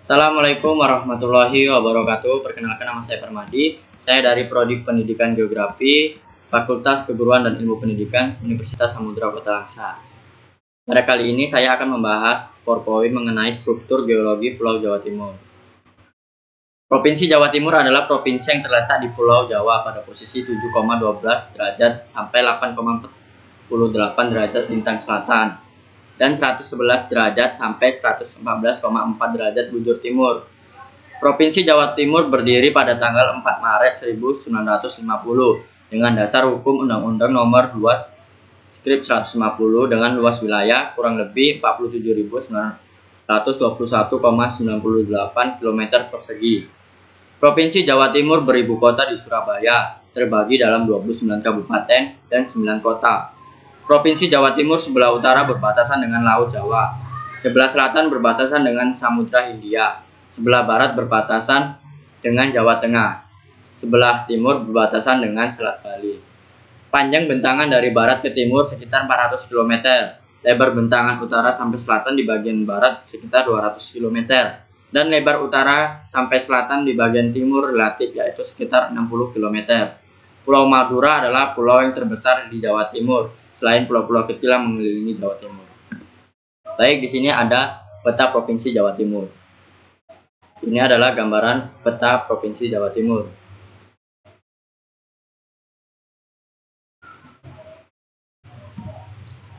Assalamualaikum warahmatullahi wabarakatuh. Perkenalkan, nama saya Permadi. Saya dari Prodi Pendidikan Geografi, Fakultas Keguruan dan Ilmu Pendidikan, Universitas Samudra Kota Langsa. Pada kali ini saya akan membahas PowerPoint mengenai struktur geologi Pulau Jawa Timur. Provinsi Jawa Timur adalah provinsi yang terletak di Pulau Jawa pada posisi 7,12 derajat sampai 8,48 derajat lintang selatan dan 111 derajat sampai 114,4 derajat bujur timur. Provinsi Jawa Timur berdiri pada tanggal 4 Maret 1950 dengan dasar hukum Undang-Undang Nomor 2/150 dengan luas wilayah kurang lebih 47.921,98 km persegi. Provinsi Jawa Timur beribu kota di Surabaya, terbagi dalam 29 kabupaten dan 9 kota. Provinsi Jawa Timur sebelah utara berbatasan dengan Laut Jawa, sebelah selatan berbatasan dengan Samudra Hindia, sebelah barat berbatasan dengan Jawa Tengah, sebelah timur berbatasan dengan Selat Bali. Panjang bentangan dari barat ke timur sekitar 400 km, lebar bentangan utara sampai selatan di bagian barat sekitar 200 km, dan lebar utara sampai selatan di bagian timur relatif yaitu sekitar 60 km. Pulau Madura adalah pulau yang terbesar di Jawa Timur, selain pulau-pulau kecil yang mengelilingi Jawa Timur. Baik, di sini ada peta Provinsi Jawa Timur. Ini adalah gambaran peta Provinsi Jawa Timur.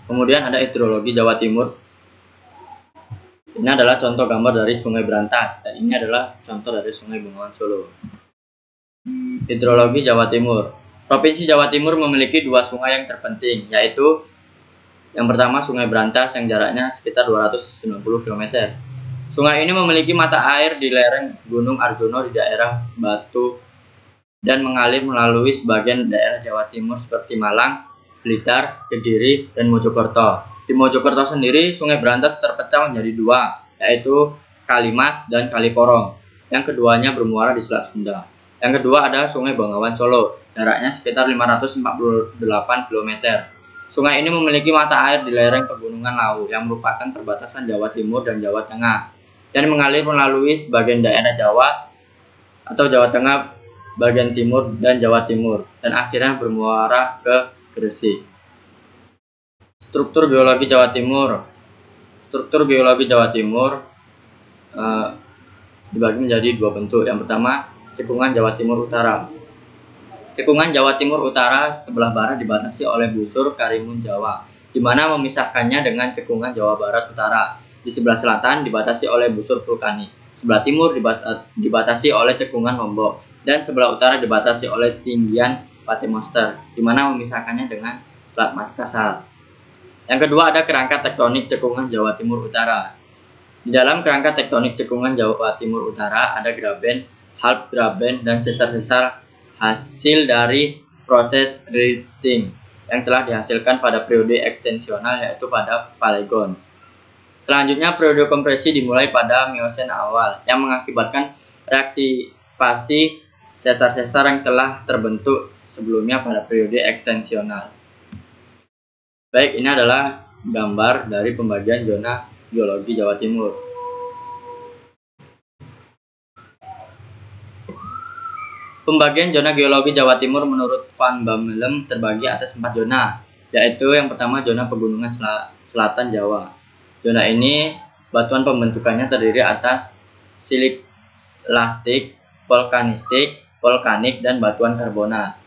Kemudian ada hidrologi Jawa Timur. Ini adalah contoh gambar dari Sungai Brantas, dan ini adalah contoh dari Sungai Bengawan Solo. Hidrologi Jawa Timur. Provinsi Jawa Timur memiliki dua sungai yang terpenting, yaitu yang pertama Sungai Brantas yang jaraknya sekitar 290 km. Sungai ini memiliki mata air di lereng Gunung Arjuna di daerah Batu dan mengalir melalui sebagian daerah Jawa Timur seperti Malang, Blitar, Kediri, dan Mojokerto. Di Mojokerto sendiri, Sungai Brantas terpecah menjadi dua, yaitu Kalimas dan Kaliporong. Yang keduanya bermuara di Selat Sunda. Yang kedua ada Sungai Bengawan Solo, jaraknya sekitar 548 km. Sungai ini memiliki mata air di lereng Pegunungan Lawu yang merupakan perbatasan Jawa Timur dan Jawa Tengah, dan mengalir melalui sebagian daerah Jawa atau Jawa Tengah bagian timur dan Jawa Timur, dan akhirnya bermuara ke Gresik. Struktur geologi Jawa Timur. Struktur geologi Jawa Timur dibagi menjadi dua bentuk. Yang pertama, cekungan Jawa Timur Utara. Cekungan Jawa Timur Utara sebelah barat dibatasi oleh busur Karimun Jawa, di mana memisahkannya dengan cekungan Jawa Barat Utara. Di sebelah selatan dibatasi oleh busur vulkanik, sebelah timur dibatasi oleh cekungan Lombok, dan sebelah utara dibatasi oleh tinggian Patemonster, di mana memisahkannya dengan Selat Makassar. Yang kedua ada kerangka tektonik cekungan Jawa Timur Utara. Di dalam kerangka tektonik cekungan Jawa Timur Utara ada graben, half graben, dan sesar-sesar hasil dari proses rifting yang telah dihasilkan pada periode ekstensional yaitu pada Paleogen. Selanjutnya periode kompresi dimulai pada Miosen awal yang mengakibatkan reaktivasi sesar-sesar yang telah terbentuk sebelumnya pada periode ekstensional. Baik, ini adalah gambar dari pembagian zona geologi Jawa Timur. Pembagian zona geologi Jawa Timur menurut Van Bamelem terbagi atas 4 zona, yaitu yang pertama zona pegunungan selatan Jawa. Zona ini batuan pembentukannya terdiri atas silik-lastik, vulkanistik, vulkanik, dan batuan karbonat.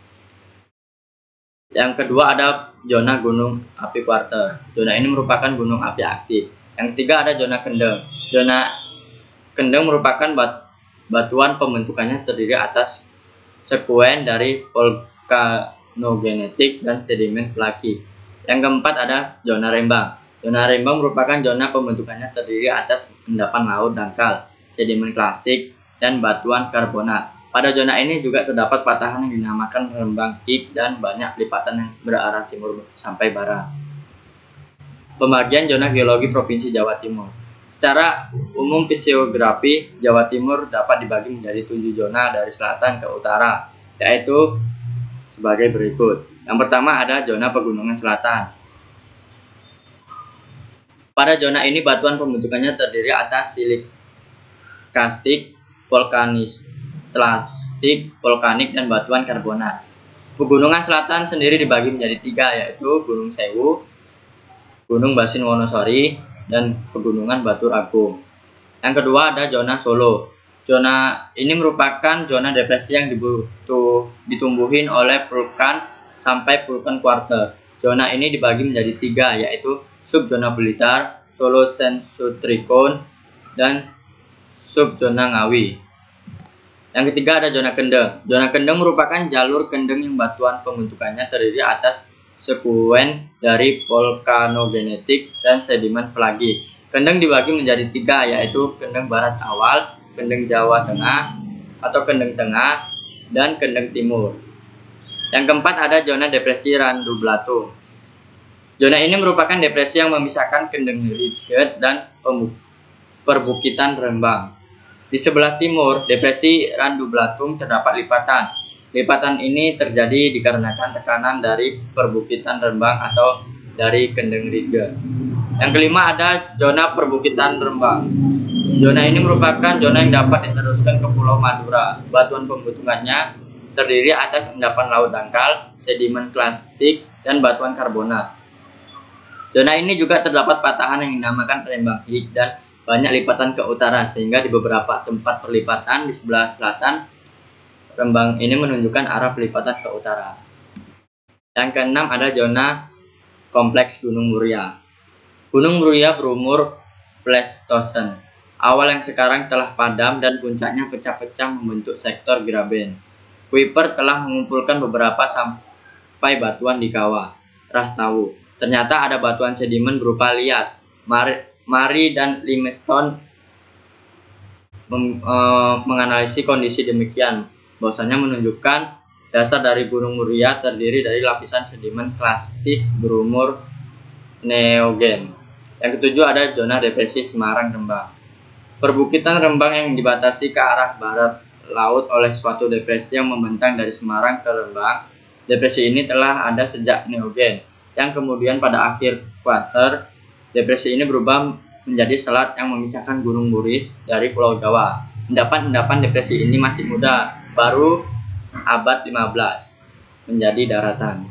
Yang kedua ada zona gunung api kuarter. Zona ini merupakan gunung api aktif. Yang ketiga ada zona kendeng. Zona kendeng merupakan batuan pembentukannya terdiri atas sekuen dari vulkanogenetik dan sedimen pelaki. Yang keempat ada zona rembang. Zona rembang merupakan zona pembentukannya terdiri atas endapan laut dangkal, sedimen klasik, dan batuan karbonat. Pada zona ini juga terdapat patahan yang dinamakan rembang Ig dan banyak lipatan yang berarah timur sampai barat. Pembagian zona geologi Provinsi Jawa Timur. Secara umum fisiografi Jawa Timur dapat dibagi menjadi 7 zona dari selatan ke utara, yaitu sebagai berikut. Yang pertama ada zona pegunungan selatan. Pada zona ini batuan pembentukannya terdiri atas silik karstik, vulkanik, dan batuan karbonat. Pegunungan selatan sendiri dibagi menjadi 3, yaitu Gunung Sewu, Gunung Basin Wonosori, dan Pegunungan Batur Agung. Yang kedua ada zona Solo. Zona ini merupakan zona depresi yang ditumbuhin oleh vulkan sampai vulkan kuarter. Zona ini dibagi menjadi 3, yaitu subzona Blitar, Solo Sensutrikon, dan subzona Ngawi. Yang ketiga ada zona Kendeng. Zona Kendeng merupakan jalur kendeng yang batuan pembentukannya terdiri atas sekuen dari vulkanogenetik dan sedimen pelagik. Kendeng dibagi menjadi 3, yaitu kendeng barat awal, kendeng Jawa Tengah atau kendeng tengah, dan kendeng timur. Yang keempat ada zona depresi Randu Blatung. Zona ini merupakan depresi yang memisahkan kendeng Riget dan perbukitan Rembang. Di sebelah timur depresi Randu Blatung terdapat lipatan. Lipatan ini terjadi dikarenakan tekanan dari perbukitan Rembang atau dari kendeng Riget. Yang kelima ada zona perbukitan Rembang. Zona ini merupakan zona yang dapat diteruskan ke Pulau Madura. Batuan pembentukannya terdiri atas endapan laut dangkal, sedimen karstik, dan batuan karbonat. Zona ini juga terdapat patahan yang dinamakan Rembang Hik dan banyak lipatan ke utara, sehingga di beberapa tempat perlipatan di sebelah selatan Rembang ini menunjukkan arah pelipatan ke utara. Yang keenam ada zona kompleks Gunung Muria. Gunung Muria berumur Pleistosen awal yang sekarang telah padam dan puncaknya pecah-pecah membentuk sektor graben. Kuiper telah mengumpulkan beberapa sampai batuan di kawah Rahtawu. Ternyata ada batuan sedimen berupa liat, mari dan limestone. Menganalisis kondisi demikian, bahwasanya menunjukkan dasar dari Gunung Muria terdiri dari lapisan sedimen klastis berumur neogen. Yang ketujuh ada zona depresi Semarang Rembang. Perbukitan Rembang yang dibatasi ke arah barat laut oleh suatu depresi yang membentang dari Semarang ke Rembang. Depresi ini telah ada sejak neogen, yang kemudian pada akhir kuarter depresi ini berubah menjadi selat yang memisahkan Gunung Muris dari Pulau Jawa. Endapan depresi ini masih muda, baru abad 15 menjadi daratan.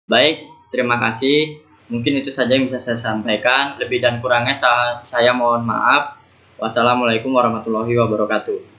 Baik, terima kasih. Mungkin itu saja yang bisa saya sampaikan. Lebih dan kurangnya saya mohon maaf. Wassalamualaikum warahmatullahi wabarakatuh.